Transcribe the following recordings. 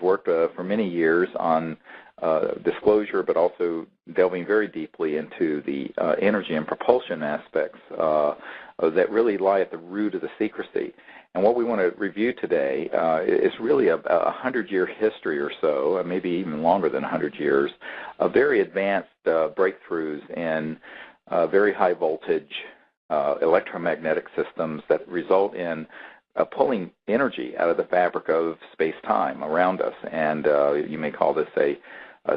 worked for many years on disclosure, but also delving very deeply into the energy and propulsion aspects that really lie at the root of the secrecy. And what we want to review today is really a 100-year history or so, maybe even longer than 100 years, of very advanced breakthroughs in very high voltage electromagnetic systems that result in pulling energy out of the fabric of space-time around us. And you may call this a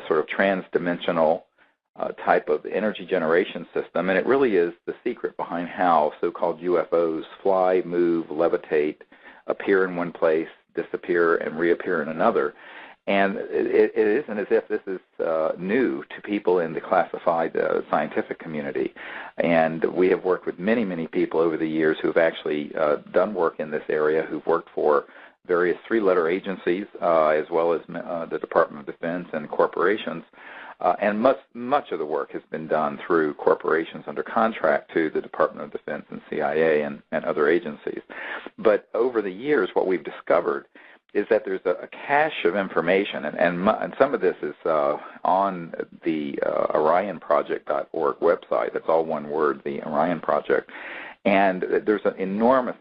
sort of trans-dimensional type of energy generation system, and it really is the secret behind how so-called UFOs fly, move, levitate, appear in one place, disappear, and reappear in another. And it isn't as if this is new to people in the classified scientific community. And we have worked with many, many people over the years who have actually done work in this area, who've worked for various three-letter agencies, as well as the Department of Defense and corporations. And much of the work has been done through corporations under contract to the Department of Defense and CIA and other agencies. But over the years, what we've discovered is that there's a cache of information, and some of this is on the OrionProject.org website. That's all one word, the Orion Project. And there's an enormous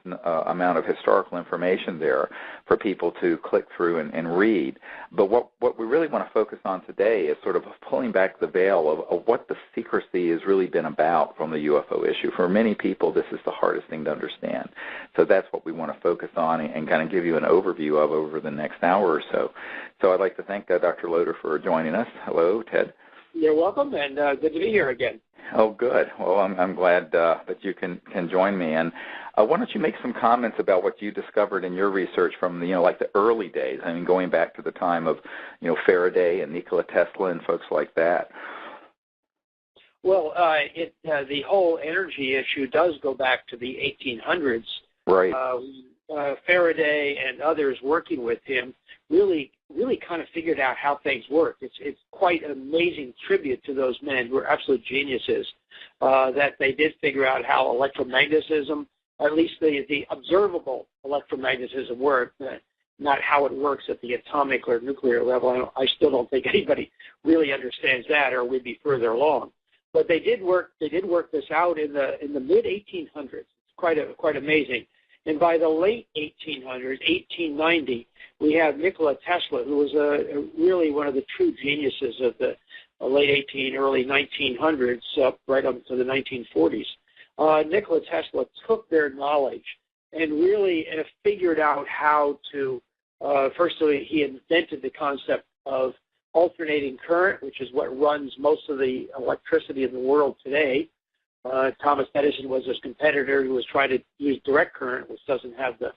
amount of historical information there for people to click through and read. But what we really want to focus on today is sort of pulling back the veil of what the secrecy has really been about from the UFO issue. For many people, this is the hardest thing to understand. So that's what we want to focus on and kind of give you an overview of over the next hour or so. So I'd like to thank Dr. Loder for joining us. Hello, Ted. You're welcome, and good to be here again. Oh, good. Well, I'm glad that you can join me. And why don't you make some comments about what you discovered in your research from, like the early days? I mean, going back to the time of, Faraday and Nikola Tesla and folks like that. Well, the whole energy issue does go back to the 1800s. Right. Faraday and others working with him really kind of figured out how things work. It's quite an amazing tribute to those men who are absolute geniuses, that they did figure out how electromagnetism, or at least the observable electromagnetism worked, not how it works at the atomic or nuclear level. I still don't think anybody really understands that, or we'd be further along. But they did work this out in the mid 1800s. It's quite amazing. And by the late 1800s, 1890, we have Nikola Tesla, who was really one of the true geniuses of the late early 1900s, right up to the 1940s. Nikola Tesla took their knowledge and really figured out how to, first of all, he invented the concept of alternating current, which is what runs most of the electricity in the world today. Thomas Edison was his competitor who was trying to use direct current, which doesn't have the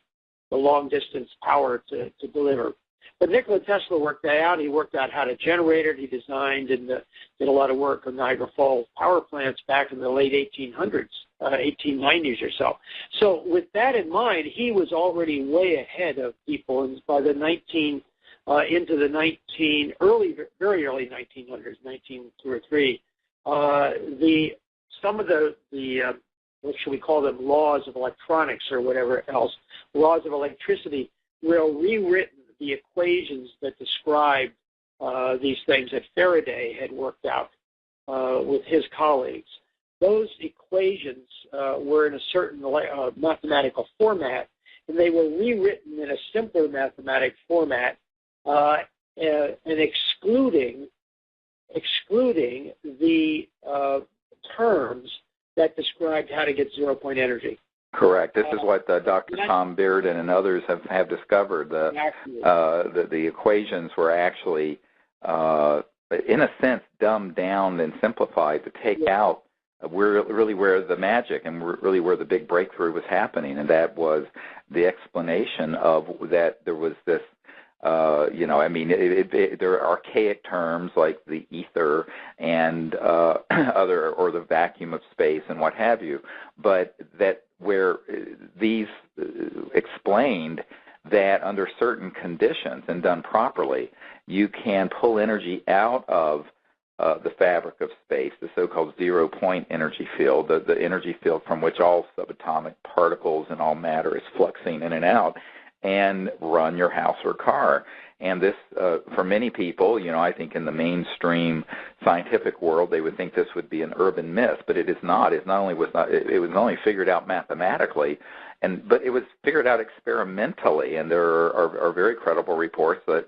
long-distance power to deliver. But Nikola Tesla worked that out. He worked out how to generate it. He designed and did a lot of work on Niagara Falls power plants back in the late 1800s, 1890s or so. So with that in mind, he was already way ahead of people. And by the very early 1900s, 1902 or 3, some of the what should we call them, laws of electronics or whatever else, laws of electricity, were rewritten. The equations that described these things that Faraday had worked out with his colleagues. Those equations were in a certain mathematical format, and they were rewritten in a simpler mathematic format, and excluding the terms that described how to get zero-point energy. Correct. This is what Dr. Tom Bearden and others have discovered. The equations were actually, in a sense, dumbed down and simplified to take out really where the magic and really where the big breakthrough was happening, and that was the explanation of that there was this. There are archaic terms like the ether and other, or the vacuum of space and what have you, but that where these explained that under certain conditions and done properly, you can pull energy out of the fabric of space, the so-called zero-point energy field, the energy field from which all subatomic particles and all matter is fluxing in and out, and run your house or car. And this, for many people, I think in the mainstream scientific world, they would think this would be an urban myth, but it is not. It was only figured out mathematically, but it was figured out experimentally, and there are very credible reports that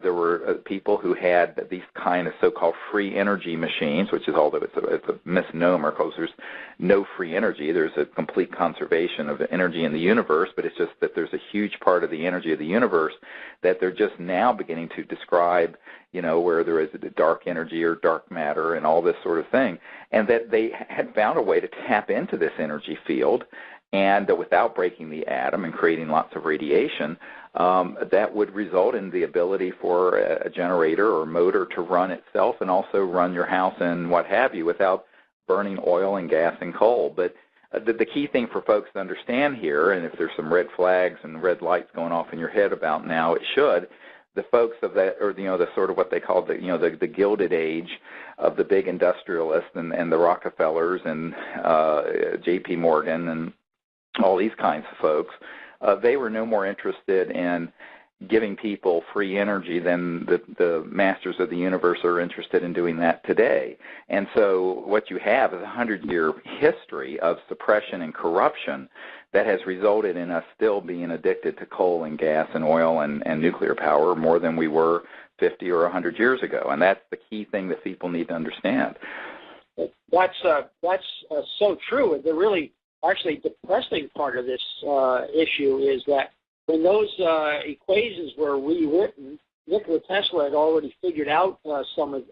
there were people who had these kind of so-called free energy machines, which is although it's a misnomer because there's no free energy. There's a complete conservation of energy in the universe, but it's just that there's a huge part of the energy of the universe that they're just now beginning to describe, where there is a dark energy or dark matter and all this sort of thing, and that they had found a way to tap into this energy field and without breaking the atom and creating lots of radiation, that would result in the ability for a generator or motor to run itself and also run your house and what have you without burning oil and gas and coal. But the key thing for folks to understand here, and if there's some red flags and red lights going off in your head about now, it should, the folks of that, or the sort of what they call the Gilded Age of the big industrialists and the Rockefellers and J.P. Morgan and all these kinds of folks, they were no more interested in giving people free energy than the masters of the universe are interested in doing that today. And so what you have is a 100-year history of suppression and corruption that has resulted in us still being addicted to coal and gas and oil and nuclear power more than we were 50 or 100 years ago. And that's the key thing that people need to understand. That's so true. The really actually depressing part of this issue is that when those equations were rewritten, Nikola Tesla had already figured out some of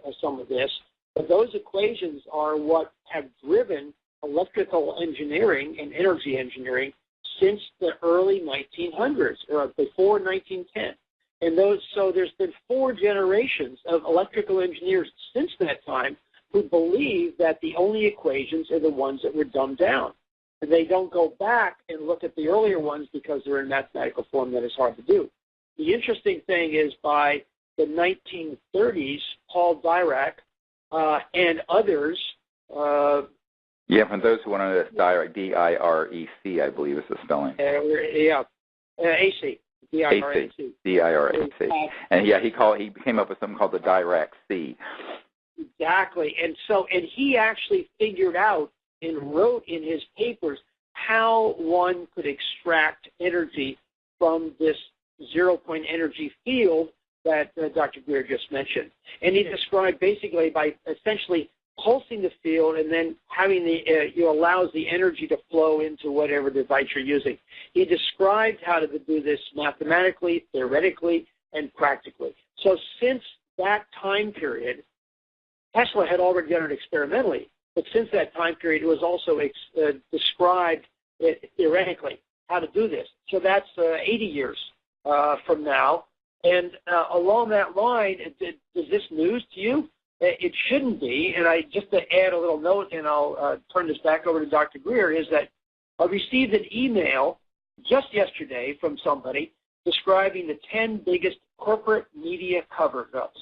this, but those equations are what have driven electrical engineering and energy engineering since the early 1900s, or before 1910. And so there's been 4 generations of electrical engineers since that time who believe that the only equations are the ones that were dumbed down. And they don't go back and look at the earlier ones because they're in mathematical form that is hard to do. The interesting thing is by the 1930s, Paul Dirac and others. Yeah, for those who want to know, it's Dirac, D-I-R-E-C, I believe is the spelling. A-C. D-I-R-A-C. D-I-R-A-C. And yeah, he came up with something called the Dirac C. Exactly. And he actually figured out and wrote in his papers how one could extract energy from this zero-point energy field that Dr. Greer just mentioned. And he described basically by essentially pulsing the field and then having allows the energy to flow into whatever device you're using. He described how to do this mathematically, theoretically, and practically. So since that time period, Tesla had already done it experimentally, but since that time period, it was also described theoretically how to do this. So that's 80 years from now. And along that line, is this news to you? It shouldn't be. And just to add a little note, and I'll turn this back over to Dr. Greer, is that I received an email just yesterday from somebody describing the 10 biggest corporate media cover-ups.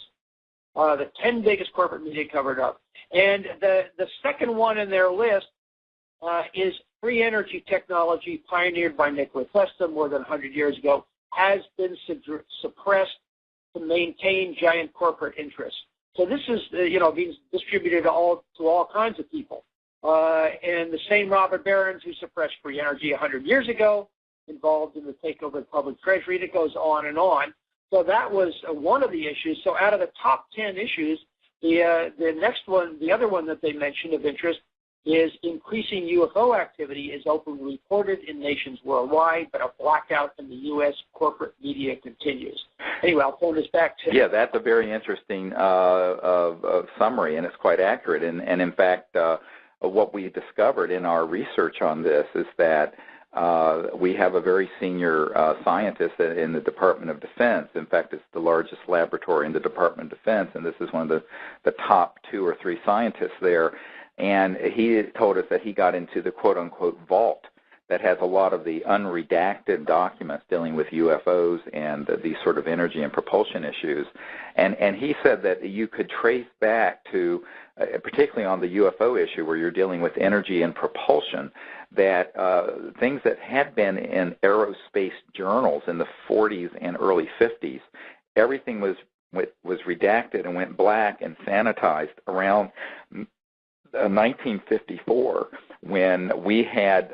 The 10 biggest corporate media covered up. And the second one in their list is free energy technology pioneered by Nikola Tesla more than 100 years ago has been suppressed to maintain giant corporate interests. So this is, being distributed to all kinds of people. And the same Robert Barons who suppressed free energy 100 years ago, involved in the takeover of public treasury, and it goes on and on. So that was one of the issues. So out of the top 10 issues, the next one, the other one that they mentioned of interest is increasing UFO activity is openly reported in nations worldwide, but a blackout in the U.S. corporate media continues. Anyway, I'll turn this back to... Yeah, that's a very interesting summary, and it's quite accurate. And in fact, what we discovered in our research on this is that we have a very senior scientist in the Department of Defense. In fact, it's the largest laboratory in the Department of Defense, and this is one of the top 2 or 3 scientists there. And he told us that he got into the quote-unquote vault that has a lot of the unredacted documents dealing with UFOs and these sort of energy and propulsion issues. And he said that you could trace back to, particularly on the UFO issue where you're dealing with energy and propulsion, that things that had been in aerospace journals in the 40s and early 50s, everything was redacted and went black and sanitized around 1954, when we had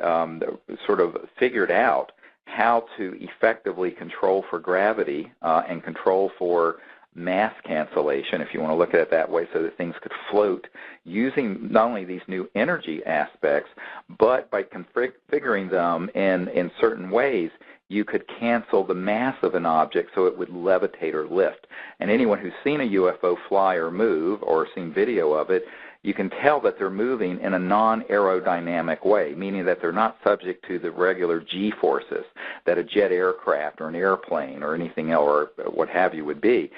sort of figured out how to effectively control for gravity and control for mass cancellation, if you want to look at it that way, so that things could float using not only these new energy aspects, but by configuring them in certain ways, you could cancel the mass of an object so it would levitate or lift. And anyone who's seen a UFO fly or move or seen video of it, you can tell that they're moving in a non-aerodynamic way, meaning that they're not subject to the regular G-forces that a jet aircraft or an airplane or anything else or what have you would be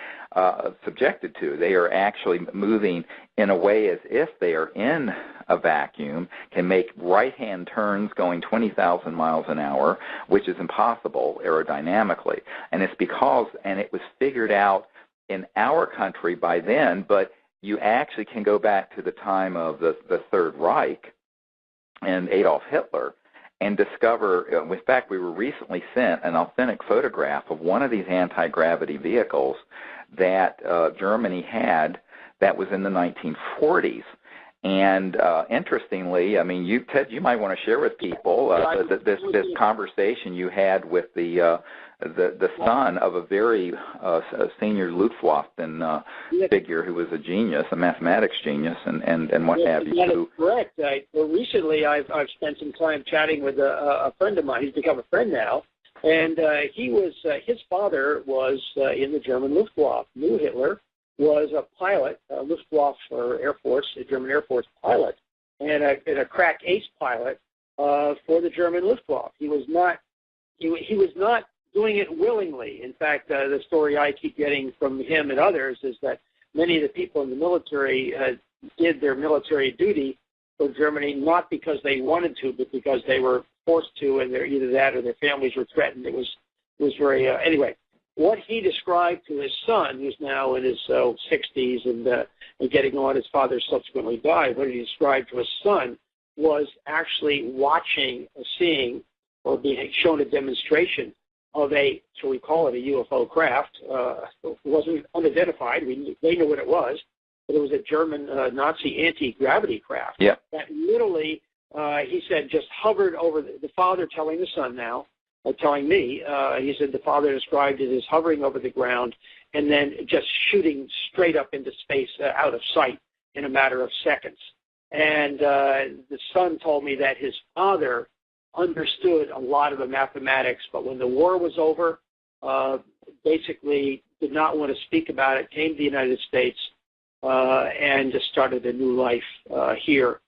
subjected to. They are actually moving in a way as if they are in a vacuum, can make right-hand turns going 20,000 miles an hour, which is impossible aerodynamically. And it's because, and it was figured out in our country by then, but you actually can go back to the time of the Third Reich and Adolf Hitler and discover, in fact, we were recently sent an authentic photograph of one of these anti-gravity vehicles that Germany had that was in the 1940s. And interestingly, I mean, Ted, you might want to share with people this conversation you had with the son of a very senior Luftwaffe figure who was a genius, a mathematics genius, and what have you. That is correct. Recently, I've spent some time chatting with a friend of mine. He's become a friend now, and his father was in the German Luftwaffe. Knew Hitler, was a pilot, Luftwaffe or Air Force, a German Air Force pilot, and a crack ace pilot for the German Luftwaffe. He was not doing it willingly. In fact, the story I keep getting from him and others is that many of the people in the military did their military duty for Germany not because they wanted to, but because they were forced to, and either that or their families were threatened. It was very anyway. What he described to his son, who's now in his 60s and getting on, his father subsequently died, what he described to his son was actually seeing, or being shown a demonstration of shall we call it a UFO craft. It wasn't unidentified. They knew what it was, but it was a German Nazi anti-gravity craft. Yeah. That literally, he said, just hovered over the father telling the son now, telling me, he said the father described it as hovering over the ground and then just shooting straight up into space out of sight in a matter of seconds. And the son told me that his father understood a lot of the mathematics, but when the war was over, basically did not want to speak about it, came to the United States and just started a new life here.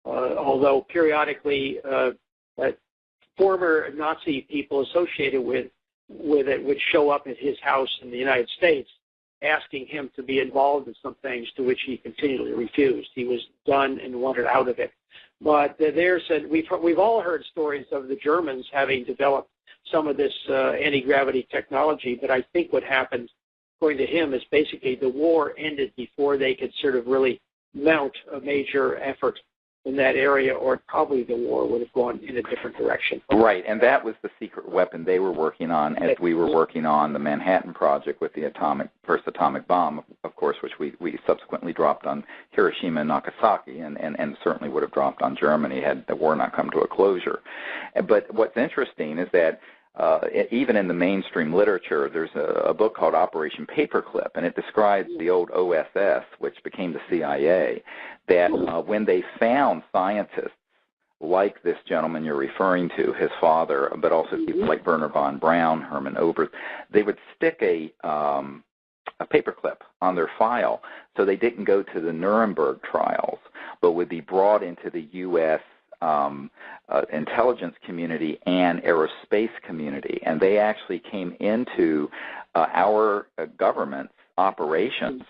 Although periodically former Nazi people associated with it would show up at his house in the United States asking him to be involved in some things, to which he continually refused. He was done and wanted out of it. But there said we've all heard stories of the Germans having developed some of this anti-gravity technology, but I think what happened, according to him, is basically the war ended before they could sort of really mount a major effort in that area, or probably the war would have gone in a different direction. Right, and that was the secret weapon they were working on as we were working on the Manhattan Project with the first atomic bomb, of course, which we subsequently dropped on Hiroshima and Nagasaki, and certainly would have dropped on Germany had the war not come to a closure. But what's interesting is that even in the mainstream literature, there's a book called Operation Paperclip, and it describes the old OSS, which became the CIA, that when they found scientists like this gentleman you're referring to, his father, but also people like Werner von Braun, Hermann Oberth, they would stick a paperclip on their file so they didn't go to the Nuremberg trials, but would be brought into the U.S. Intelligence community and aerospace community, and they actually came into our government's operations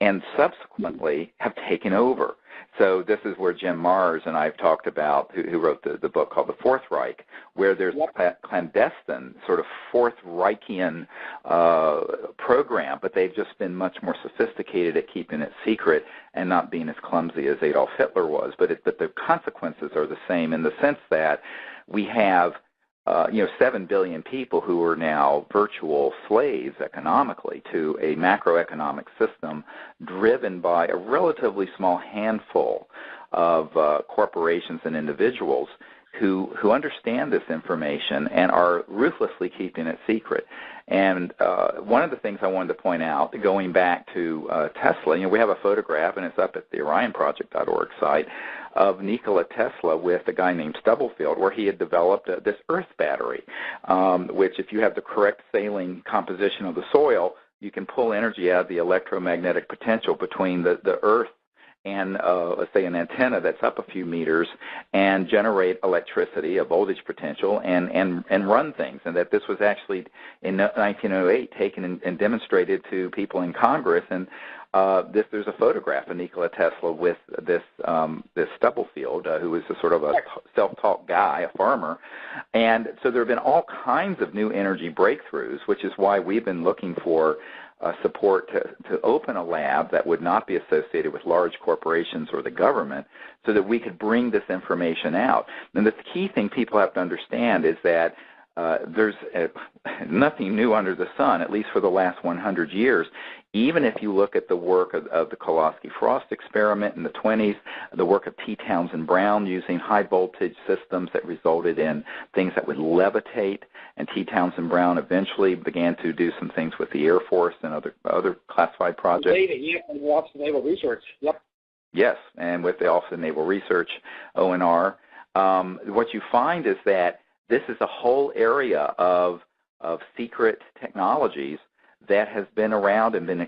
and subsequently have taken over. So this is where Jim Marrs and I've talked about, who wrote the book called The Fourth Reich, where there's a clandestine sort of Fourth Reichian program, but they've just been much more sophisticated at keeping it secret and not being as clumsy as Adolf Hitler was. But the consequences are the same in the sense that we have 7 billion people who are now virtual slaves economically to a macroeconomic system driven by a relatively small handful of corporations and individuals who understand this information and are ruthlessly keeping it secret. And one of the things I wanted to point out, going back to Tesla, we have a photograph, and it's up at the OrionProject.org site, of Nikola Tesla with a guy named Stubblefield, where he had developed this earth battery, which if you have the correct saline composition of the soil, you can pull energy out of the electromagnetic potential between the earth and, let's say, an antenna that's up a few meters and generate electricity, a voltage potential, and run things. And that this was actually, in 1908, taken and demonstrated to people in Congress. And there's a photograph of Nikola Tesla with this Stubblefield, who was a sort of a self-taught guy, a farmer. And so there have been all kinds of new energy breakthroughs, which is why we've been looking for support to open a lab that would not be associated with large corporations or the government, so that we could bring this information out. And the key thing people have to understand is that there's nothing new under the sun, at least for the last 100 years. Even if you look at the work of the Kolosky-Frost experiment in the 20s, the work of T. Townsend Brown using high-voltage systems that resulted in things that would levitate, and T. Townsend Brown eventually began to do some things with the Air Force and other classified projects. And the Office of Naval Research, yep. Yes, and with the Office of Naval Research, ONR. What you find is that this is a whole area of secret technologies that has been around and been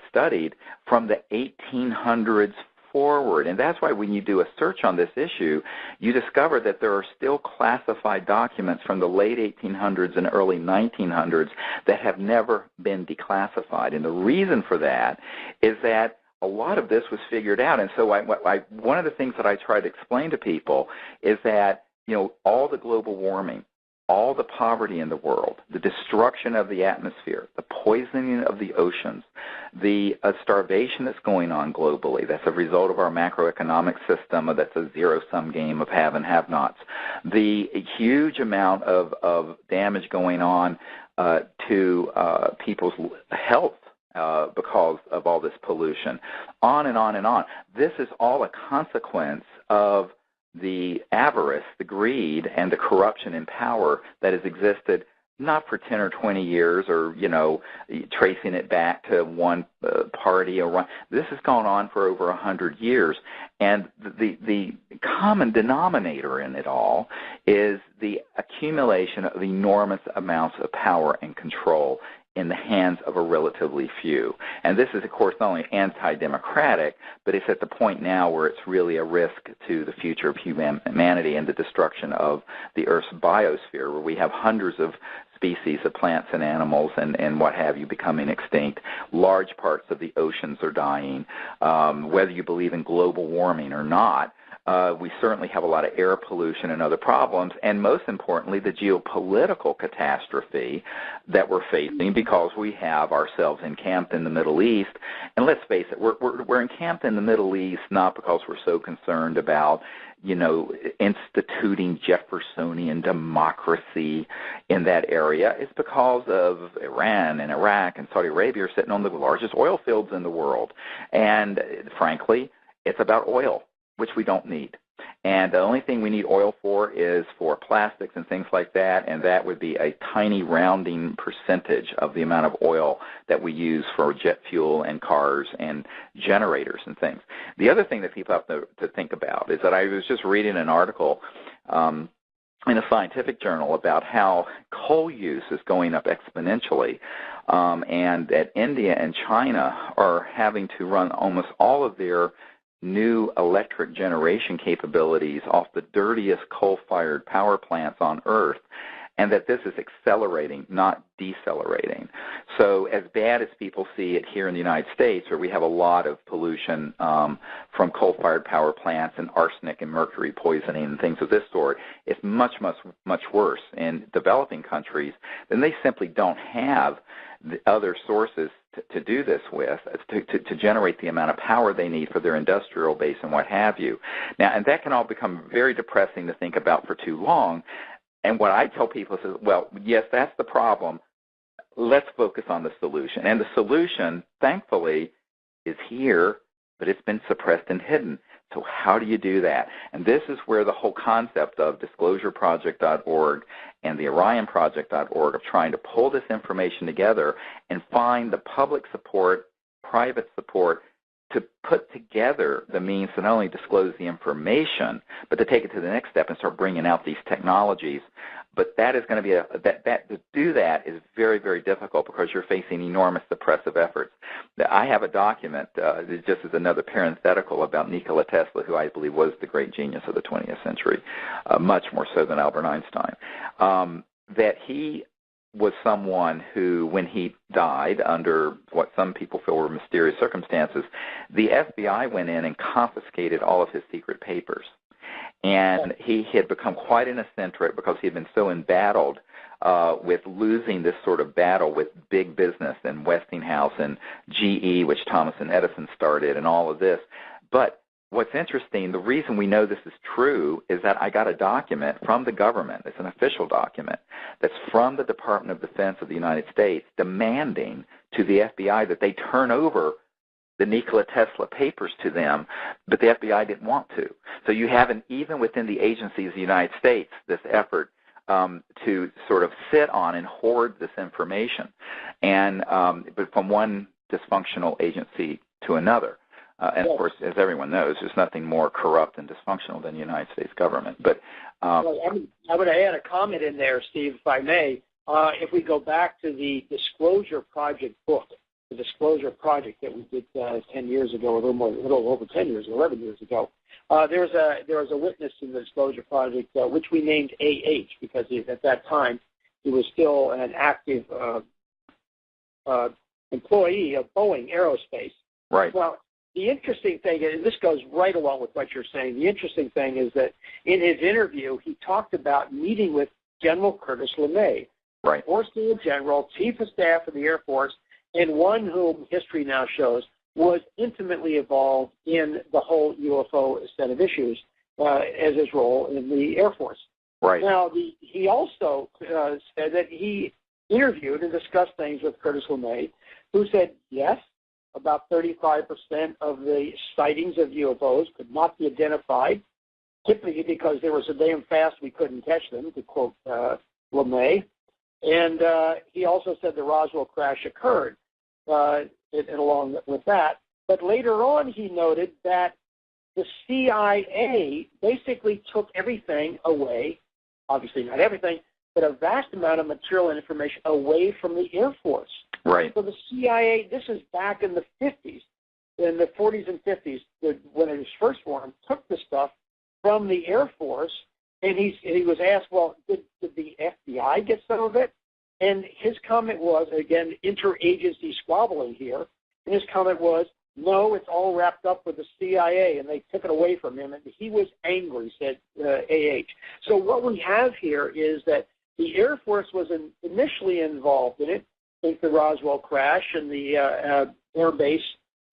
studied from the 1800s forward. And that's why when you do a search on this issue, you discover that there are still classified documents from the late 1800s and early 1900s that have never been declassified. And the reason for that is that a lot of this was figured out. And so one of the things that I try to explain to people is that, all the global warming, all the poverty in the world, the destruction of the atmosphere, the poisoning of the oceans, the starvation that's going on globally, that's a result of our macroeconomic system, that's a zero-sum game of have and have-nots, the huge amount of damage going on to people's health because of all this pollution, on and on and on. This is all a consequence of the avarice, the greed, and the corruption in power that has existed not for 10 or 20 years or, tracing it back to one party or one. This has gone on for over 100 years. And the common denominator in it all is the accumulation of enormous amounts of power and control in the hands of a relatively few. And this is, of course, not only anti-democratic, but it's at the point now where it's really a risk to the future of humanity and the destruction of the Earth's biosphere, where we have hundreds of species of plants and animals and what have you becoming extinct. Large parts of the oceans are dying. Whether you believe in global warming or not, we certainly have a lot of air pollution and other problems, and most importantly, the geopolitical catastrophe that we're facing because we have ourselves encamped in the Middle East. And let's face it, we're encamped in the Middle East not because we're so concerned about, instituting Jeffersonian democracy in that area. It's because of Iran and Iraq and Saudi Arabia are sitting on the largest oil fields in the world. And frankly, it's about oil, which we don't need. And the only thing we need oil for is for plastics and things like that, and that would be a tiny rounding percentage of the amount of oil that we use for jet fuel and cars and generators and things. The other thing that people have to think about is that I was just reading an article in a scientific journal about how coal use is going up exponentially, and that India and China are having to run almost all of their new electric generation capabilities off the dirtiest coal-fired power plants on Earth. and that this is accelerating, not decelerating. So as bad as people see it here in the United States, where we have a lot of pollution from coal-fired power plants and arsenic and mercury poisoning and things of this sort, it's much, much, much worse in developing countries. Then they simply don't have the other sources to do this with, to generate the amount of power they need for their industrial base and what have you. Now, and that can all become very depressing to think about for too long. And what I tell people is, well, yes, that's the problem. Let's focus on the solution. And the solution, thankfully, is here, but it's been suppressed and hidden. So how do you do that? And this is where the whole concept of disclosureproject.org and the orionproject.org of trying to pull this information together and find the public support, private support, to put together the means to not only disclose the information, but to take it to the next step and start bringing out these technologies. But that is going to be to do that is very, very difficult because you're facing enormous suppressive efforts. I have a document, just as another parenthetical, about Nikola Tesla, who I believe was the great genius of the 20th century, much more so than Albert Einstein, that he was someone who, when he died under what some people feel were mysterious circumstances, the FBI went in and confiscated all of his secret papers. And he had become quite an eccentric because he had been so embattled with losing this sort of battle with big business and Westinghouse and GE, which Thomas and Edison started, and all of this. But what's interesting, the reason we know this is true is that I got a document from the government. It's an official document that's from the Department of Defense of the United States demanding to the FBI that they turn over the Nikola Tesla papers to them, but the FBI didn't want to. So you have, even within the agencies of the United States, this effort to sort of sit on and hoard this information, and but from one dysfunctional agency to another. And of course, as everyone knows, there's nothing more corrupt and dysfunctional than the United States government. But well, I would add a comment in there, Steve, if I may. If we go back to the Disclosure Project book, the Disclosure Project that we did 10 years ago, a little over 10 years, 11 years ago, there was a witness in the Disclosure Project, which we named AH, because at that time he was still an active employee of Boeing Aerospace. Right. Well, the interesting thing, and this goes right along with what you're saying, the interesting thing is that in his interview, he talked about meeting with General Curtis LeMay, right, Four-Star General, Chief of Staff of the Air Force, and one whom history now shows was intimately involved in the whole UFO set of issues as his role in the Air Force. Right. Now, he also said that he interviewed and discussed things with Curtis LeMay, who said, yes, about 35% of the sightings of UFOs could not be identified, typically because they were so damn fast we couldn't catch them, to quote LeMay. And he also said the Roswell crash occurred, and along with that. But later on, he noted that the CIA basically took everything away, obviously not everything, but a vast amount of material and information away from the Air Force. Right. So the CIA, this is back in the 50s, in the 40s and 50s, when it was first formed, took the stuff from the Air Force, and he was asked, well, did the FBI get some of it? And his comment was, again, interagency squabbling here, and his comment was, no, it's all wrapped up with the CIA, and they took it away from him, and he was angry, said AH. So what we have here is that the Air Force was initially involved in it, think the Roswell crash and the air base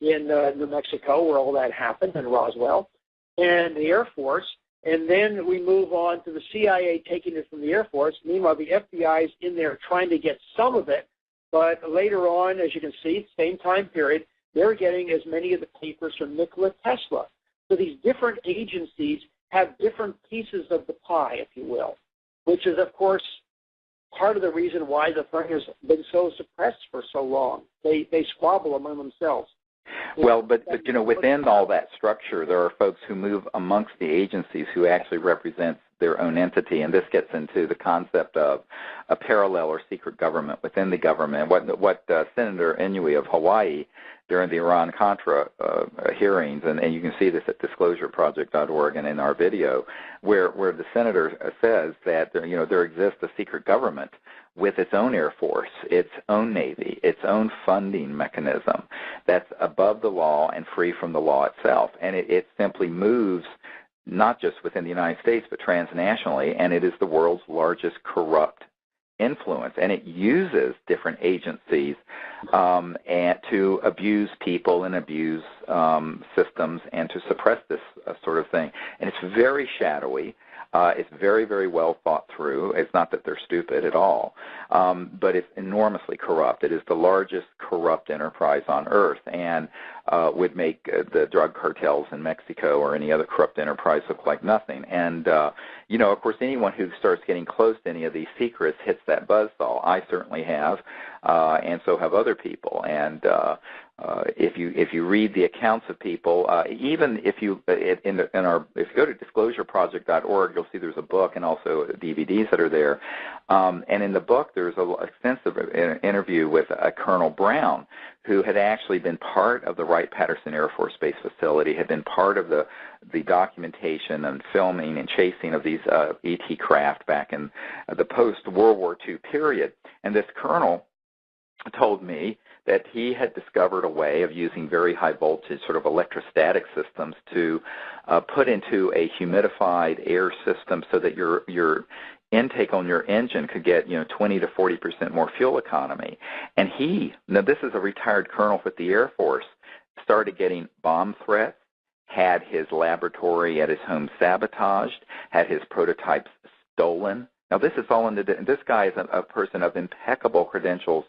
in New Mexico where all that happened in Roswell, and the Air Force, and then we move on to the CIA taking it from the Air Force. Meanwhile, the FBI is in there trying to get some of it, but later on, as you can see, same time period, they're getting as many of the papers from Nikola Tesla. So these different agencies have different pieces of the pie, if you will, which is, of course, part of the reason why the thing has been so suppressed for so long. They squabble among themselves. Well, but you know, within all that structure, there are folks who move amongst the agencies who actually represent their own entity, and this gets into the concept of a parallel or secret government within the government. What Senator Inouye of Hawaii during the Iran-Contra hearings, and you can see this at disclosureproject.org and in our video, where the senator says that there exists a secret government with its own Air Force, its own Navy, its own funding mechanism that's above the law and free from the law itself. And it simply moves not just within the United States but transnationally, and it is the world's largest corrupt influence, and it uses different agencies and to abuse people and abuse systems and to suppress this sort of thing. And it's very shadowy. It's very, very well thought through. It's not that they're stupid at all, but it's enormously corrupt. It is the largest corrupt enterprise on earth, and would make the drug cartels in Mexico or any other corrupt enterprise look like nothing. And, of course, anyone who starts getting close to any of these secrets hits that buzzsaw. I certainly have, and so have other people. And if you read the accounts of people, even if you if you go to disclosureproject.org, you'll see there's a book and also DVDs that are there. And in the book, there's an extensive interview with Colonel Brown, who had actually been part of the Wright-Patterson Air Force Base facility, had been part of the documentation and filming and chasing of these ET craft back in the post-World War II period. And this colonel told me that he had discovered a way of using very high voltage sort of electrostatic systems to put into a humidified air system so that your intake on your engine could get 20 to 40% more fuel economy. And now this is a retired colonel with the Air Force, started getting bomb threats, had his laboratory at his home sabotaged, had his prototypes stolen. Now, this is all this guy is a person of impeccable credentials,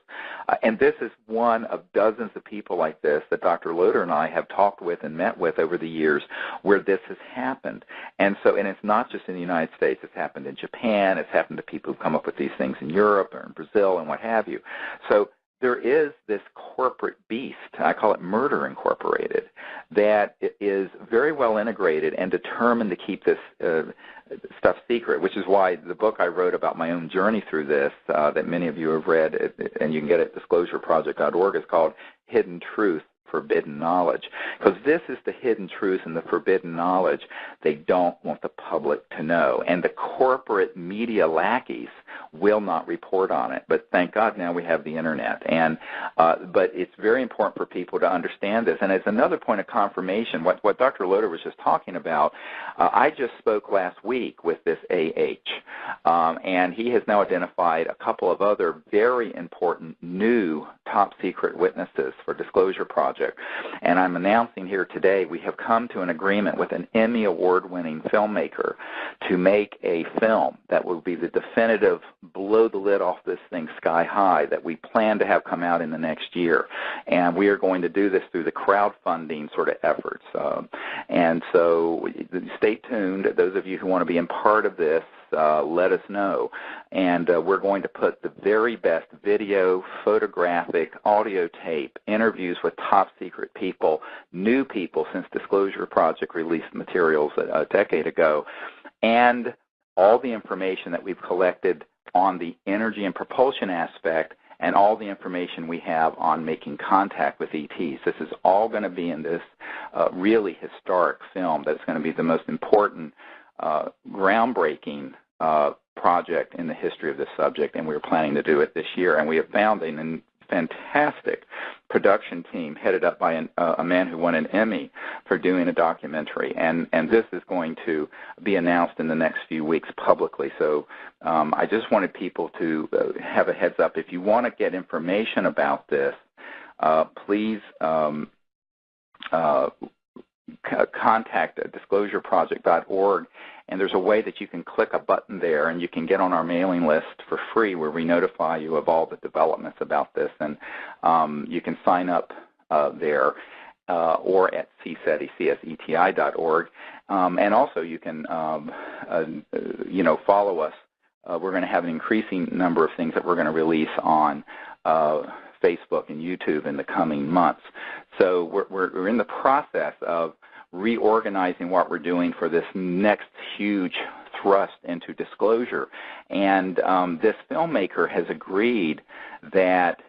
and this is one of dozens of people like this that Dr. Loder and I have talked with and met with over the years where this has happened. And it's not just in the United States. It's happened in Japan. It's happened to people who come up with these things in Europe or in Brazil and what have you. So there is this corporate beast, I call it Murder Incorporated, that is very well integrated and determined to keep this stuff secret, which is why the book I wrote about my own journey through this, that many of you have read, and you can get it at disclosureproject.org, is called Hidden Truth, Forbidden Knowledge. Because this is the hidden truth and the forbidden knowledge they don't want the public to know. And the corporate media lackeys will not report on it. But thank God now we have the Internet. And but it's very important for people to understand this. And as another point of confirmation, what Dr. Loder was just talking about, I just spoke last week with this and he has now identified a couple of other very important new top-secret witnesses for Disclosure Project. And I'm announcing here today we have come to an agreement with an Emmy Award-winning filmmaker to make a film that will be the definitive blow the lid off this thing sky high that we plan to have come out in the next year. And we are going to do this through the crowdfunding sort of efforts. And so stay tuned. Those of you who want to be a part of this, let us know. And we're going to put the very best video, photographic, audio tape, interviews with top secret people, new people since Disclosure Project released materials a decade ago, and all the information that we've collected on the energy and propulsion aspect and all the information we have on making contact with ETs. This is all going to be in this really historic film that's going to be the most important, groundbreaking project in the history of this subject, and we're planning to do it this year. And we have found a fantastic production team headed up by a man who won an Emmy for doing a documentary. And this is going to be announced in the next few weeks publicly. So I just wanted people to have a heads up. If you want to get information about this, please contact disclosureproject.org, and there's a way that you can click a button there and you can get on our mailing list for free where we notify you of all the developments about this, and you can sign up there or at cseti.org, and also you can follow us. We're going to have an increasing number of things that we're going to release on Facebook and YouTube in the coming months. So we're in the process of reorganizing what we're doing for this next huge thrust into disclosure. And this filmmaker has agreed that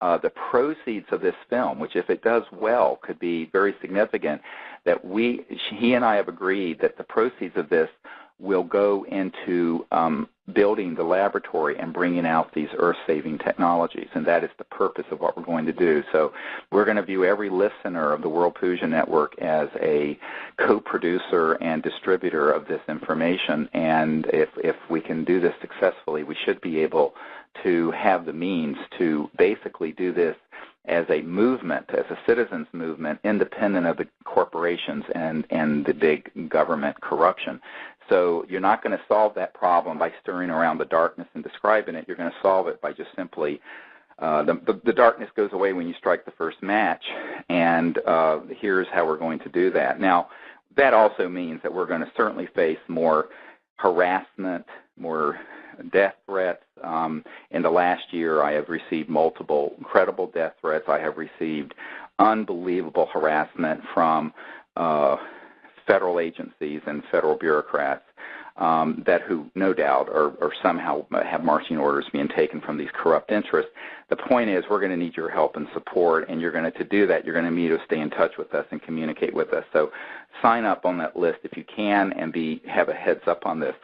the proceeds of this film, which if it does well could be very significant, that he and I have agreed that the proceeds of this will go into building the laboratory and bringing out these earth-saving technologies, and that is the purpose of what we're going to do. So we're going to view every listener of the World Fusion Network as a co-producer and distributor of this information, and if we can do this successfully, we should be able to have the means to basically do this as a movement, as a citizens movement, independent of the corporations and the big government corruption. So you're not going to solve that problem by stirring around the darkness and describing it. You're going to solve it by just simply, the darkness goes away when you strike the first match, and here's how we're going to do that. Now, that also means that we're going to certainly face more harassment, more death threats. In the last year, I have received multiple incredible death threats. I have received unbelievable harassment from federal agencies and federal bureaucrats that who no doubt are somehow have marching orders being taken from these corrupt interests. The point is we're going to need your help and support, and to do that, you're going to need to stay in touch with us and communicate with us. So sign up on that list if you can and have a heads up on this.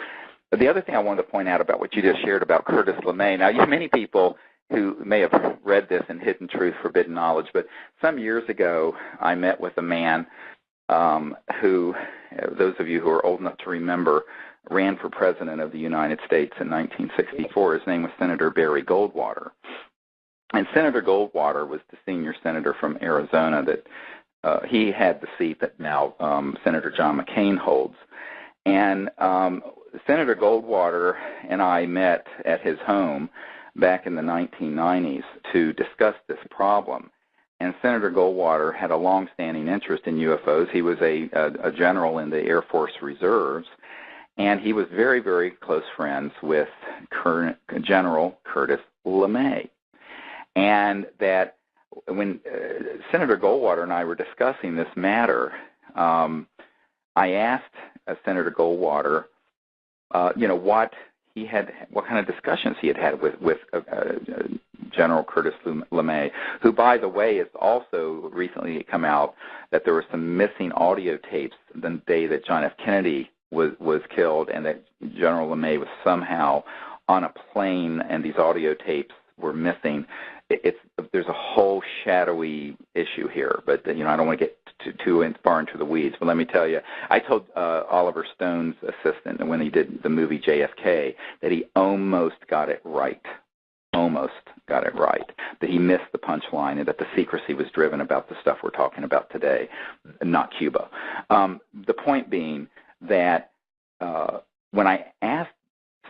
But the other thing I wanted to point out about what you just shared about Curtis LeMay, now many people who may have read this in Hidden Truth, Forbidden Knowledge, but some years ago I met with a man who, those of you who are old enough to remember, ran for president of the United States in 1964. His name was Senator Barry Goldwater. And Senator Goldwater was the senior senator from Arizona that he had the seat that now Senator John McCain holds. And Senator Goldwater and I met at his home back in the 1990s to discuss this problem. And Senator Goldwater had a long-standing interest in UFOs. He was a general in the Air Force Reserves, and he was very, very close friends with General Curtis LeMay. And that when Senator Goldwater and I were discussing this matter, I asked Senator Goldwater, what kind of discussions he had had with General Curtis LeMay, who, by the way, has also recently come out that there were some missing audio tapes the day that John F. Kennedy was killed, and that General LeMay was somehow on a plane and these audio tapes were missing. There's a whole shadowy issue here, but I don't want to get too far into the weeds. But let me tell you, I told Oliver Stone's assistant when he did the movie JFK that he almost got it right. That he missed the punchline, and that the secrecy was driven about the stuff we're talking about today, not Cuba. The point being that when I asked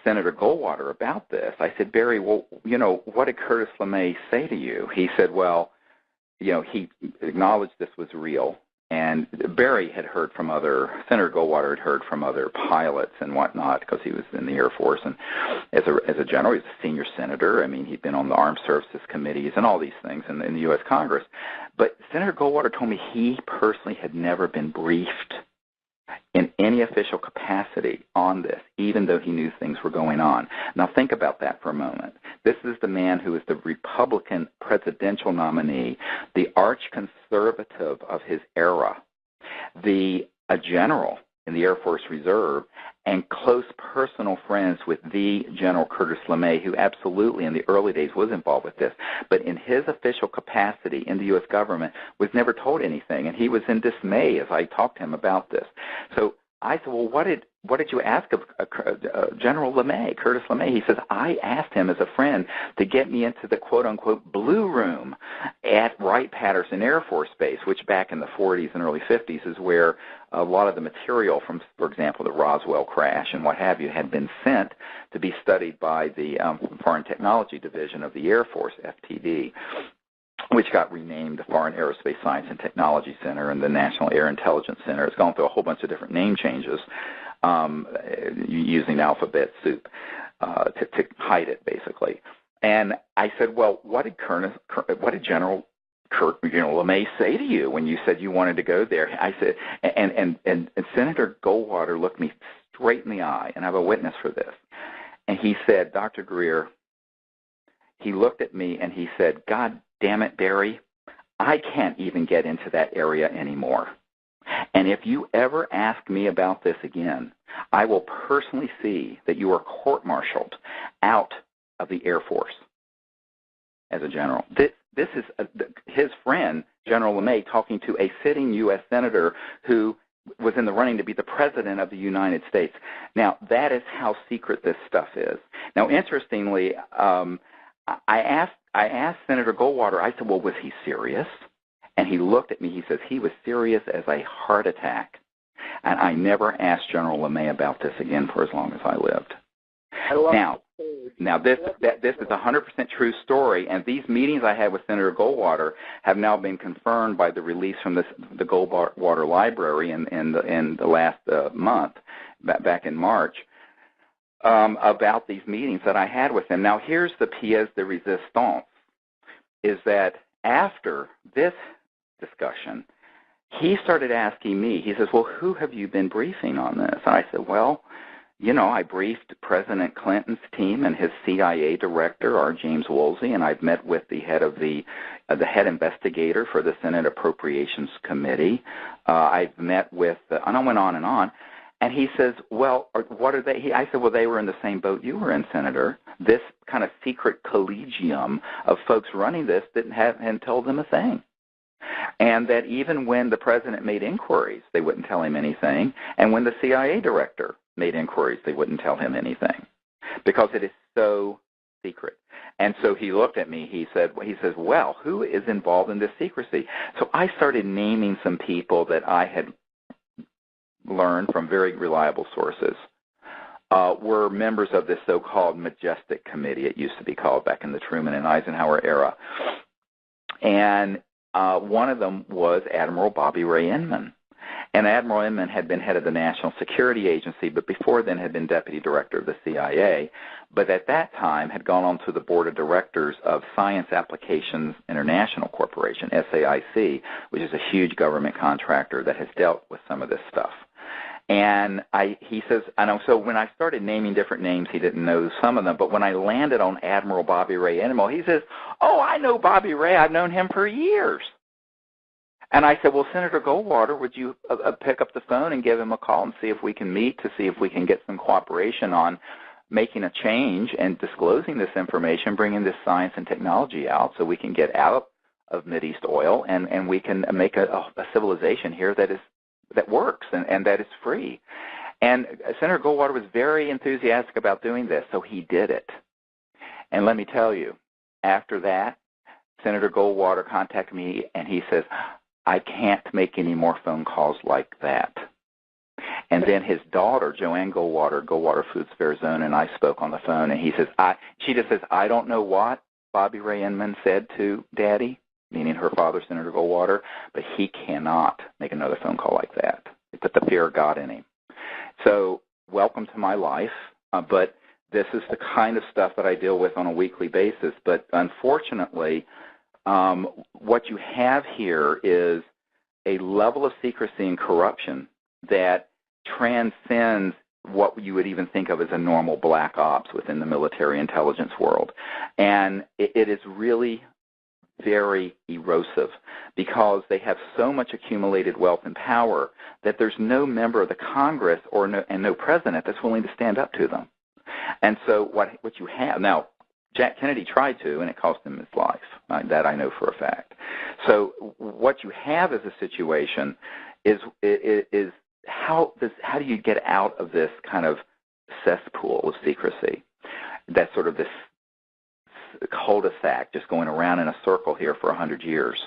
Senator Goldwater about this, I said, Barry, well, what did Curtis LeMay say to you? He said, well, he acknowledged this was real. And Barry had heard from Senator Goldwater had heard from other pilots and whatnot, because he was in the Air Force. And as a general, he was a senior senator. I mean, he'd been on the Armed Services Committees and all these things in the U.S. Congress. But Senator Goldwater told me he personally had never been briefed in any official capacity on this, even though he knew things were going on. Now think about that for a moment. This is the man who is the Republican presidential nominee, the arch conservative of his era, a general in the Air Force Reserve, and close personal friends with the General Curtis LeMay, who absolutely in the early days was involved with this, but in his official capacity in the U.S. government was never told anything, and he was in dismay as I talked to him about this. So I said, well, what did you ask of General LeMay, Curtis LeMay? He says, I asked him as a friend to get me into the quote-unquote blue room at Wright-Patterson Air Force Base, which back in the 40s and early 50s is where a lot of the material from, for example, the Roswell crash and what have you had been sent to be studied by the Foreign Technology Division of the Air Force, FTD, which got renamed the Foreign Aerospace Science and Technology Center and the National Air Intelligence Center. It's gone through a whole bunch of different name changes using alphabet soup to hide it, basically. And I said, well, what did General LeMay say to you when you said you wanted to go there? I said, and Senator Goldwater looked me straight in the eye, and I have a witness for this. And he said, Dr. Greer, he looked at me and he said, God damn it, Barry, I can't even get into that area anymore. And if you ever ask me about this again, I will personally see that you are court-martialed out of the Air Force as a general. This is his friend, General LeMay, talking to a sitting U.S. senator who was in the running to be the president of the United States. Now, that is how secret this stuff is. Now, interestingly, I asked Senator Goldwater, I said, well, was he serious? And he looked at me, he says, he was serious as a heart attack. And I never asked General LeMay about this again for as long as I lived. Now this is a 100% true story, and these meetings I had with Senator Goldwater have now been confirmed by the release from the Goldwater Library in the last month, back in March, about these meetings that I had with him. Now here's the pièce de résistance, is that after this discussion, he started asking me, he says, well, who have you been briefing on this? And I said, well, you know, I briefed President Clinton's team and his CIA director, R. James Woolsey, and I've met with the head of the head investigator for the Senate Appropriations Committee. I've met with, and I went on and on. And he says, well, what are they? I said, well, they were in the same boat you were in, Senator. This kind of secret collegium of folks running this hadn't told them a thing. And that even when the president made inquiries, they wouldn't tell him anything. And when the CIA director made inquiries, they wouldn't tell him anything because it is so secret. And so he looked at me. He says, well, who is involved in this secrecy? So I started naming some people that I had learned from very reliable sources were members of this so-called Majestic Committee, it used to be called back in the Truman and Eisenhower era. And one of them was Admiral Bobby Ray Inman. And Admiral Inman had been head of the National Security Agency, but before then had been deputy director of the CIA, but at that time had gone on to the board of directors of Science Applications International Corporation, SAIC, which is a huge government contractor that has dealt with some of this stuff. And he says, so when I started naming different names, he didn't know some of them, but when I landed on Admiral Bobby Ray Inman, he says, oh, I know Bobby Ray. I've known him for years. And I said, well, Senator Goldwater, would you pick up the phone and give him a call and see if we can meet to see if we can get some cooperation on making a change and disclosing this information, bringing this science and technology out so we can get out of Mideast oil and we can make a civilization here that works and that is free. And Senator Goldwater was very enthusiastic about doing this, so he did it. And let me tell you, after that, Senator Goldwater contacted me and he says, I can't make any more phone calls like that. And then his daughter, Joanne Goldwater, Goldwater Foods of Arizona, and I spoke on the phone, and she just says, I don't know what Bobby Ray Inman said to Daddy, meaning her father, Senator Goldwater, but he cannot make another phone call like that. It put the fear of God in him. So welcome to my life, but this is the kind of stuff that I deal with on a weekly basis. But unfortunately, what you have here is a level of secrecy and corruption that transcends what you would even think of as a normal black ops within the military intelligence world. And it is really very erosive because they have so much accumulated wealth and power that there's no member of the Congress and no president that's willing to stand up to them. And so what you have now, Jack Kennedy tried to, and it cost him his life. That I know for a fact. So what you have as a situation is how do you get out of this kind of cesspool of secrecy? That's sort of this cul-de-sac just going around in a circle here for 100 years.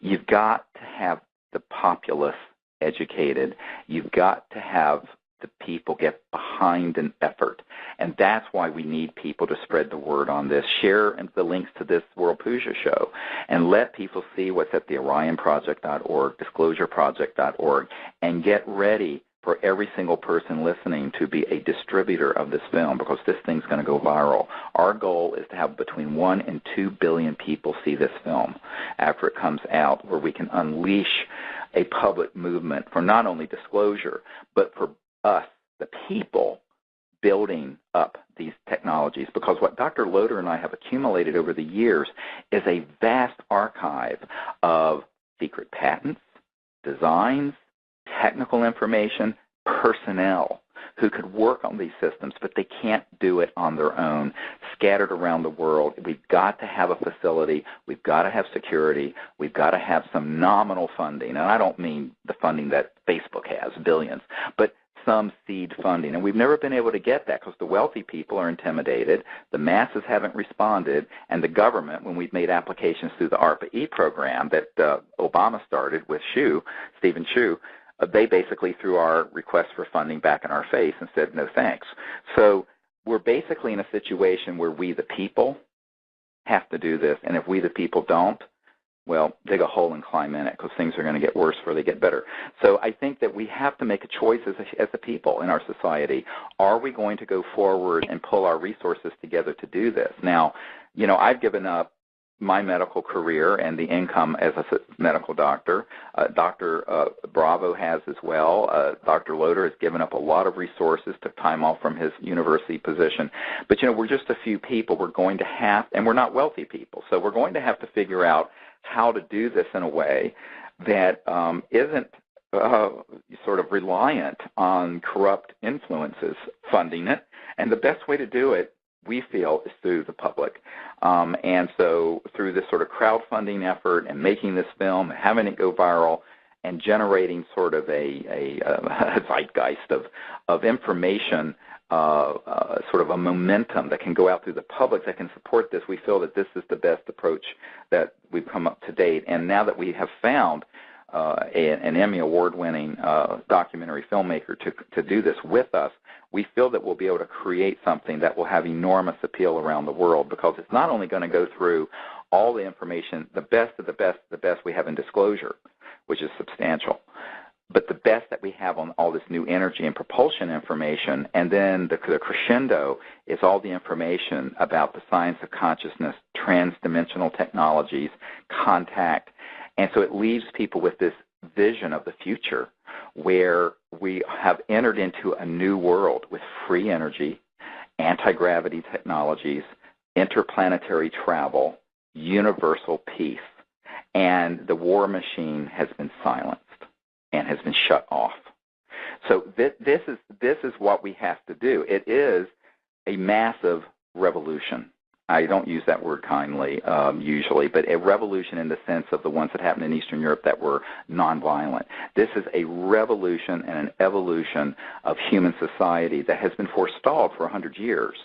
You've got to have the populace educated. You've got to have the people get behind an effort. And that's why we need people to spread the word on this. Share the links to this World Puja show and let people see what's at the OrionProject.org, DisclosureProject.org, and get ready for every single person listening to be a distributor of this film because this thing's going to go viral. Our goal is to have between 1 and 2 billion people see this film after it comes out, where we can unleash a public movement for not only disclosure, but for us, the people building up these technologies, because what Dr. Loder and I have accumulated over the years is a vast archive of secret patents, designs, technical information, personnel who could work on these systems, but they can't do it on their own, scattered around the world. We've got to have a facility. We've got to have security. We've got to have some nominal funding. And I don't mean the funding that Facebook has, billions, but some seed funding. And we've never been able to get that because the wealthy people are intimidated, the masses haven't responded, and the government, when we've made applications through the ARPA-E program that Obama started with Stephen Chu, they basically threw our request for funding back in our face and said, no thanks. So we're basically in a situation where we, the people, have to do this. And if we, the people, don't, well, dig a hole and climb in it because things are going to get worse before they get better. So I think that we have to make a choice as a people in our society. Are we going to go forward and pull our resources together to do this? Now, you know, I've given up my medical career and the income as a medical doctor. Dr. Bravo has as well. Dr. Loder has given up a lot of resources, took time off from his university position. But, you know, we're just a few people. We're going to have, and we're not wealthy people, so we're going to have to figure out how to do this in a way that isn't sort of reliant on corrupt influences funding it. And the best way to do it, we feel, is through the public. And so through this sort of crowdfunding effort and making this film, having it go viral, and generating sort of a zeitgeist of information, sort of a momentum that can go out through the public that can support this, we feel that this is the best approach that we've come up to date. And now that we have found an Emmy Award-winning documentary filmmaker to do this with us, we feel that we'll be able to create something that will have enormous appeal around the world, because it's not only going to go through all the information, the best of the best we have in disclosure, which is substantial, but the best that we have on all this new energy and propulsion information, and then the crescendo is all the information about the science of consciousness, trans-dimensional technologies, contact. And so it leaves people with this vision of the future where we have entered into a new world with free energy, anti-gravity technologies, interplanetary travel, universal peace, and the war machine has been silenced and has been shut off. So this is what we have to do. It is a massive revolution. I don't use that word kindly usually, but a revolution in the sense of the ones that happened in Eastern Europe that were nonviolent. This is a revolution and an evolution of human society that has been forestalled for 100 years.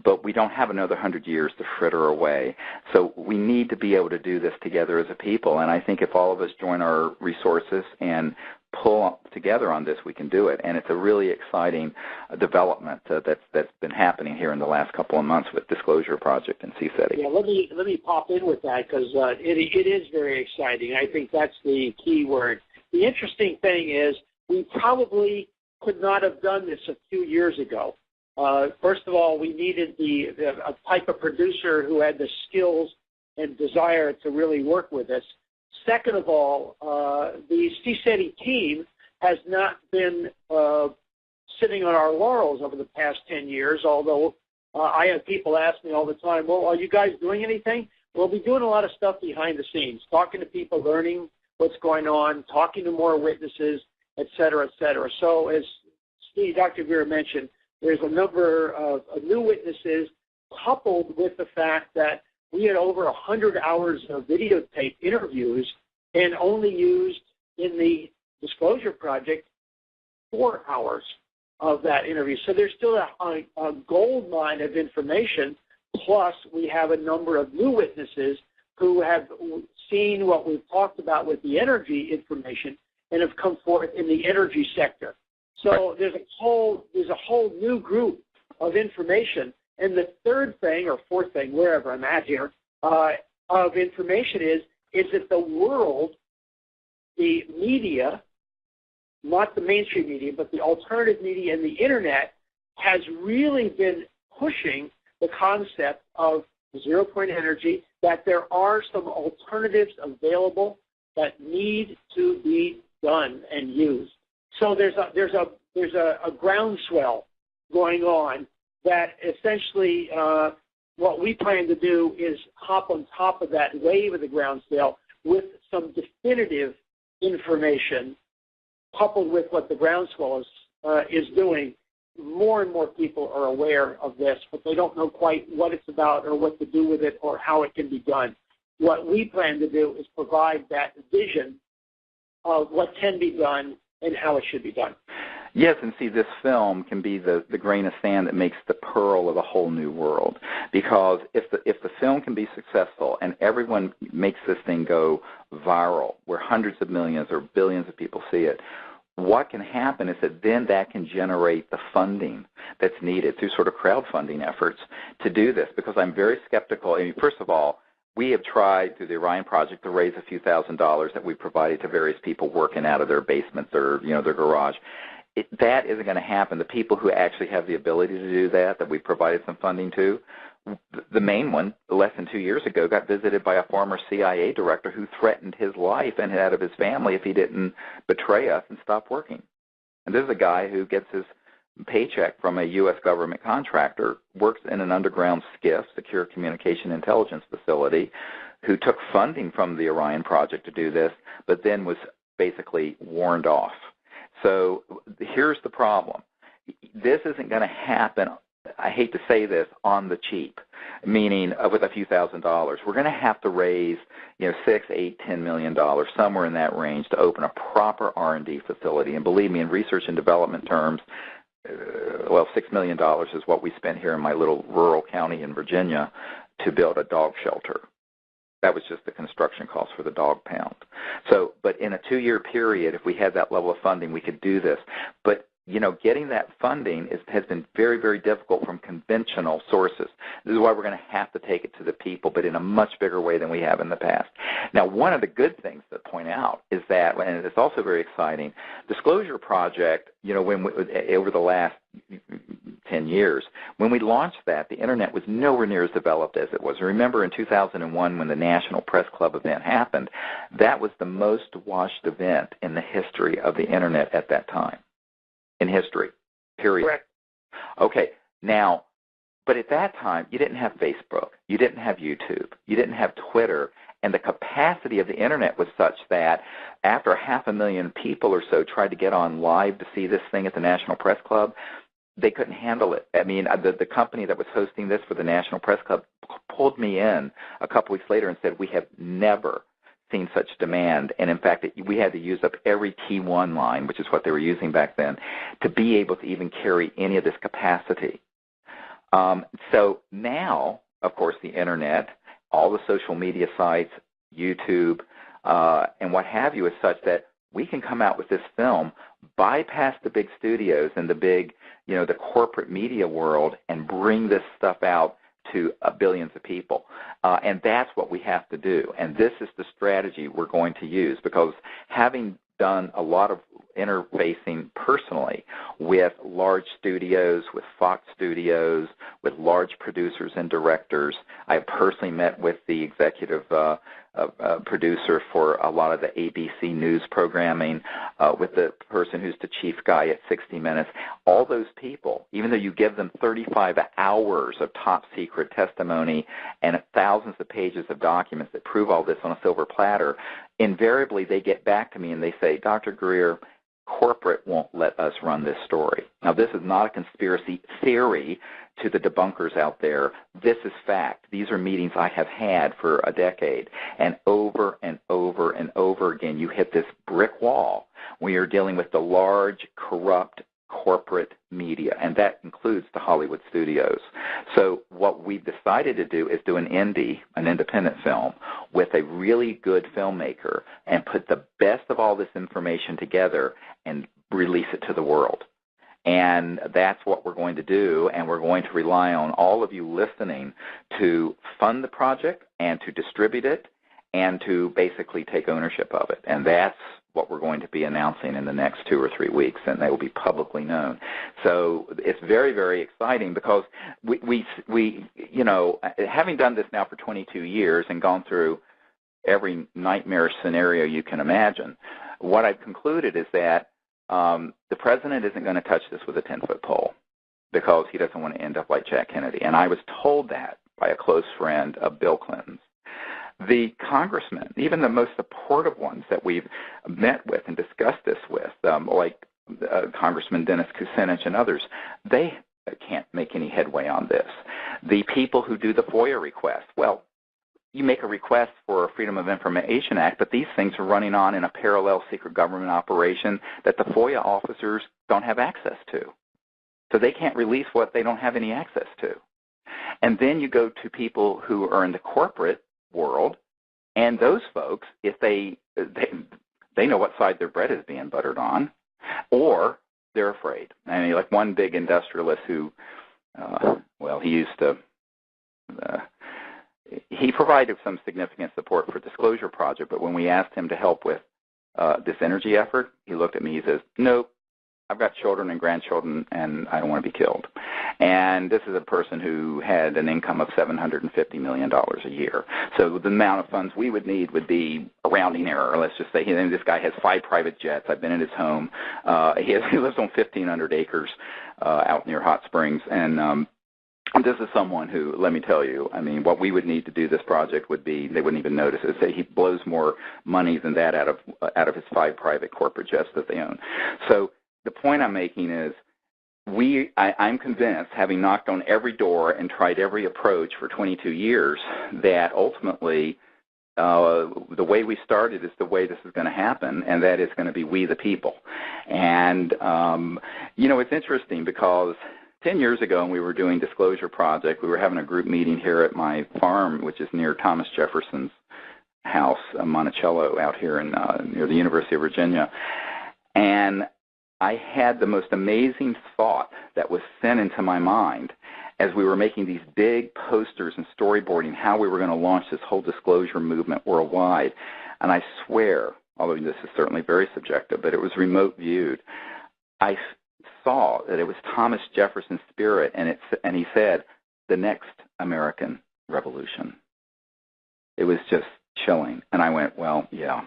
But we don't have another 100 years to fritter away. So we need to be able to do this together as a people. And I think if all of us join our resources and pull together on this, we can do it. And it's a really exciting development that's been happening here in the last couple of months with Disclosure Project and CSETI. Yeah, let me pop in with that because it is very exciting. I think that's the key word. The interesting thing is we probably could not have done this a few years ago. First of all, we needed a type of producer who had the skills and desire to really work with us. Second of all, the CSETI team has not been sitting on our laurels over the past 10 years, although I have people ask me all the time, well, are you guys doing anything? We'll be doing a lot of stuff behind the scenes, talking to people, learning what's going on, talking to more witnesses, et cetera, et cetera. So as Dr. Greer mentioned, there's a number of new witnesses coupled with the fact that we had over 100 hours of videotape interviews and only used in the Disclosure Project 4 hours of that interview. So there's still a gold mine of information, plus we have a number of new witnesses who have seen what we've talked about with the energy information and have come forth in the energy sector. So there's a whole new group of information. And the third thing, or fourth thing, wherever I'm at here, of information is that the world, the media, not the mainstream media, but the alternative media and the Internet, has really been pushing the concept of zero-point energy, that there are some alternatives available that need to be done and used. So there's a there's a groundswell going on that essentially what we plan to do is hop on top of that wave of the groundswell with some definitive information coupled with what the groundswell is doing. More and more people are aware of this, but they don't know quite what it's about or what to do with it or how it can be done. What we plan to do is provide that vision of what can be done and how it should be done. Yes, and see, this film can be the grain of sand that makes the pearl of a whole new world. Because if the film can be successful and everyone makes this thing go viral, where hundreds of millions or billions of people see it, what can happen is that then that can generate the funding that's needed through sort of crowdfunding efforts to do this. Because I'm very skeptical. I mean, first of all, we have tried through the Orion Project to raise a few $1,000s that we provided to various people working out of their basements or their garage. That isn't going to happen. The people who actually have the ability to do that we provided some funding to, the main one, less than 2 years ago, got visited by a former CIA director who threatened his life and that of his family if he didn't betray us and stop working. And this is a guy who gets his paycheck from a U.S. government contractor, works in an underground SCIF, Secure Communication Intelligence Facility, who took funding from the Orion Project to do this, but then was basically warned off. So here's the problem. This isn't going to happen, I hate to say this, on the cheap, meaning with a few $1,000s. We're going to have to raise, $6, $8, $10 million, somewhere in that range, to open a proper R&D facility. And believe me, in research and development terms, $6 million is what we spent here in my little rural county in Virginia to build a dog shelter. That was just the construction cost for the dog pound. So, but in a 2-year period, if we had that level of funding, we could do this. But, getting that funding has been very, very difficult from conventional sources. This is why we're going to have to take it to the people, but in a much bigger way than we have in the past. Now, one of the good things to point out is that, and it's also very exciting, Disclosure Project, over the last 10 years, when we launched that, the Internet was nowhere near as developed as it was. Remember in 2001 when the National Press Club event happened, that was the most watched event in the history of the Internet at that time. In history, period. Correct. Okay, now, but at that time, you didn't have Facebook, you didn't have YouTube, you didn't have Twitter, and the capacity of the Internet was such that after 500,000 people or so tried to get on live to see this thing at the National Press Club, they couldn't handle it. I mean, the company that was hosting this for the National Press Club pulled me in a couple weeks later and said, we have never seen such demand, and in fact we had to use up every T1 line, which is what they were using back then, to be able to even carry any of this capacity. So now, of course, the Internet, all the social media sites, YouTube, and what have you is such that we can come out with this film, bypass the big studios and the big, the corporate media world, and bring this stuff out to billions of people. And that's what we have to do. And this is the strategy we're going to use, because having done a lot of interfacing personally with large studios, with Fox Studios, with large producers and directors, I personally met with the executive producer for a lot of the ABC News programming, with the person who's the chief guy at 60 Minutes. All those people, even though you give them 35 hours of top secret testimony and thousands of pages of documents that prove all this on a silver platter, invariably they get back to me and they say, Dr. Greer, corporate won't let us run this story. Now, this is not a conspiracy theory to the debunkers out there. This is fact. These are meetings I have had for a decade, and over and over and over again, you hit this brick wall when you're dealing with the large, corrupt corporate media, and that includes the Hollywood studios. So what we've decided to do is do an independent film with a really good filmmaker and put the best of all this information together and release it to the world. And that's what we're going to do, and we're going to rely on all of you listening to fund the project and to distribute it and to basically take ownership of it. And that's what we're going to be announcing in the next 2 or 3 weeks, and they will be publicly known. So it's very, very exciting, because we having done this now for 22 years and gone through every nightmare scenario you can imagine, what I've concluded is that the president isn't going to touch this with a 10-foot pole because he doesn't want to end up like Jack Kennedy. And I was told that by a close friend of Bill Clinton's. The congressmen, even the most supportive ones that we've met with and discussed this with, like Congressman Dennis Kucinich and others, they can't make any headway on this. The people who do the FOIA requests, well, you make a request for a Freedom of Information Act, but these things are running on in a parallel secret government operation that the FOIA officers don't have access to. So they can't release what they don't have any access to. And then you go to people who are in the corporate world, and those folks, if they know what side their bread is being buttered on, or they're afraid. I mean, like one big industrialist who, he used to, he provided some significant support for Disclosure Project, but when we asked him to help with this energy effort, he looked at me, he says, nope, I've got children and grandchildren, and I don't want to be killed. And this is a person who had an income of $750 million a year. So the amount of funds we would need would be a rounding error. Let's just say this guy has 5 private jets. I've been in his home. He lives on 1,500 acres out near Hot Springs. And this is someone who, let me tell you, I mean, what we would need to do this project would be, they wouldn't even notice it. Say he blows more money than that out of his 5 private corporate jets that they own. So the point I'm making is I'm convinced, having knocked on every door and tried every approach for 22 years, that ultimately the way we started is the way this is going to happen, and that is going to be we the people. And, it's interesting because 10 years ago when we were doing Disclosure Project, we were having a group meeting here at my farm, which is near Thomas Jefferson's house, Monticello, out here near the University of Virginia. And I had the most amazing thought that was sent into my mind as we were making these big posters and storyboarding how we were going to launch this whole disclosure movement worldwide. And I swear, although this is certainly very subjective, but it was remote viewed, I saw that it was Thomas Jefferson's spirit, and he said, the next American Revolution. It was just chilling. And I went, well, yeah.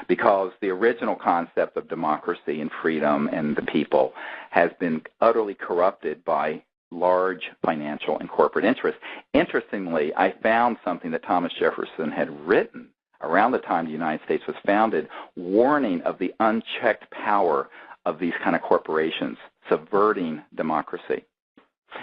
Because the original concept of democracy and freedom and the people has been utterly corrupted by large financial and corporate interests. Interestingly, I found something that Thomas Jefferson had written around the time the United States was founded, warning of the unchecked power of these kind of corporations subverting democracy.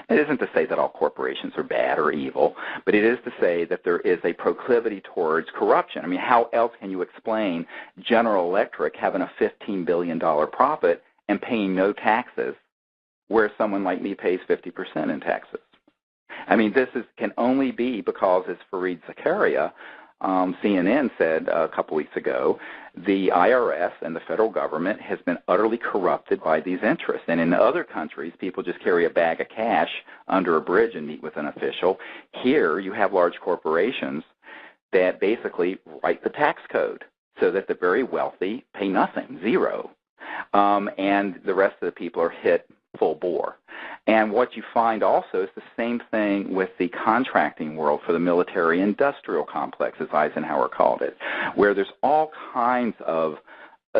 It isn't to say that all corporations are bad or evil, but it is to say that there is a proclivity towards corruption. I mean, how else can you explain General Electric having a $15 billion profit and paying no taxes, where someone like me pays 50% in taxes? I mean, can only be because, as Fareed Zakaria, CNN said a couple weeks ago, the IRS and the federal government has been utterly corrupted by these interests. And in other countries, people just carry a bag of cash under a bridge and meet with an official. Here, you have large corporations that basically write the tax code so that the very wealthy pay nothing, zero. And the rest of the people are hit full bore. And what you find also is the same thing with the contracting world for the military-industrial complex, as Eisenhower called it, where there's all kinds of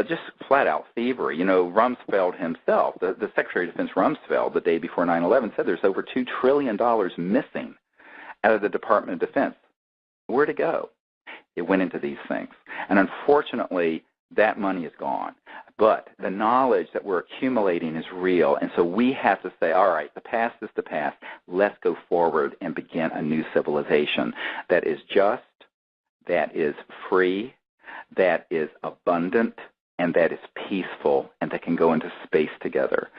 just flat-out thievery. Rumsfeld himself, the Secretary of Defense Rumsfeld, the day before 9/11, said there's over $2 trillion missing out of the Department of Defense. Where'd it go? It went into these things. And unfortunately, that money is gone. But the knowledge that we're accumulating is real, and so we have to say, all right, the past is the past. Let's go forward and begin a new civilization that is just, that is free, that is abundant, and that is peaceful, and that can go into space together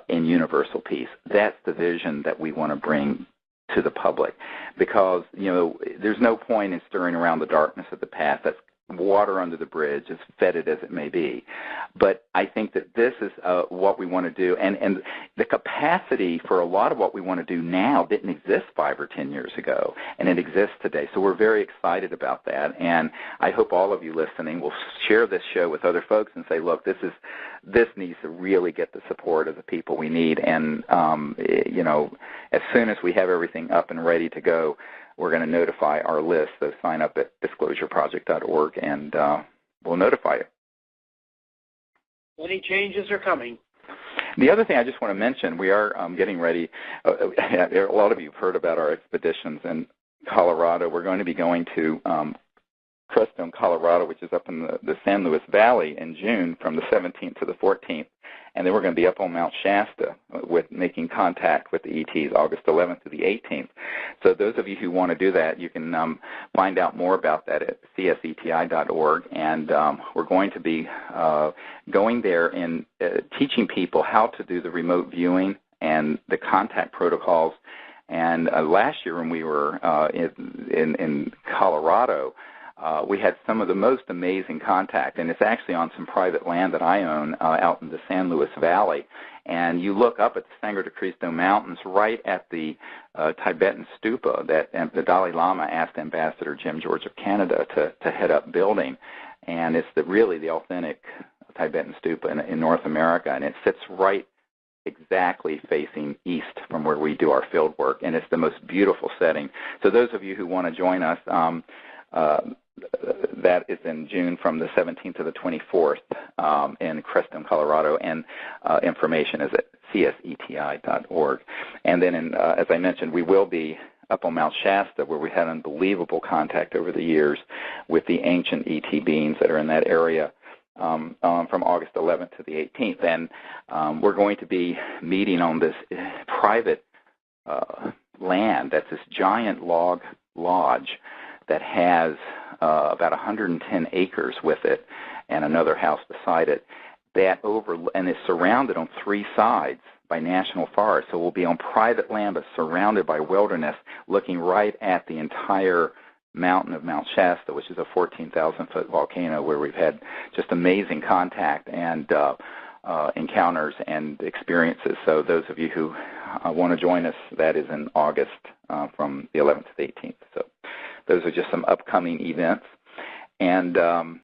in universal peace. That's the vision that we want to bring to the public, because there's no point in stirring around the darkness of the past. That's water under the bridge, as fetid as it may be. But I think that this is what we want to do. And the capacity for a lot of what we want to do now didn't exist 5 or 10 years ago, and it exists today. So we're very excited about that. And I hope all of you listening will share this show with other folks and say, look, this needs to really get the support of the people we need. And, as soon as we have everything up and ready to go, we're going to notify our list. So sign up at disclosureproject.org, and we'll notify you. Many changes are coming. The other thing I just want to mention, we are getting ready. A lot of you have heard about our expeditions in Colorado. We're going to be going to Crestone, Colorado, which is up in the San Luis Valley in June from the 17th to the 14th. And then we're going to be up on Mount Shasta with making contact with the ETs August 11th to the 18th. So those of you who want to do that, you can find out more about that at cseti.org. And we're going to be going there and teaching people how to do the remote viewing and the contact protocols. And last year when we were in Colorado, we had some of the most amazing contact, and it's actually on some private land that I own out in the San Luis Valley. And you look up at the Sangre de Cristo Mountains right at the Tibetan stupa that the Dalai Lama asked Ambassador Jim George of Canada to head up building. And it's really the authentic Tibetan stupa in North America, and it sits right exactly facing east from where we do our field work, and it's the most beautiful setting. So those of you who want to join us, that is in June from the 17th to the 24th in Crestone, Colorado, and information is at cseti.org. And then, as I mentioned, we will be up on Mount Shasta, where we had unbelievable contact over the years with the ancient ET beings that are in that area from August 11th to the 18th. And we're going to be meeting on this private land that's this giant log lodge that has about 110 acres with it and another house beside it, and is surrounded on three sides by national forest. So we'll be on private land but surrounded by wilderness, looking right at the entire mountain of Mount Shasta, which is a 14,000-foot volcano where we've had just amazing contact and encounters and experiences. So those of you who want to join us, that is in August from the 11th to the 18th. So those are just some upcoming events. And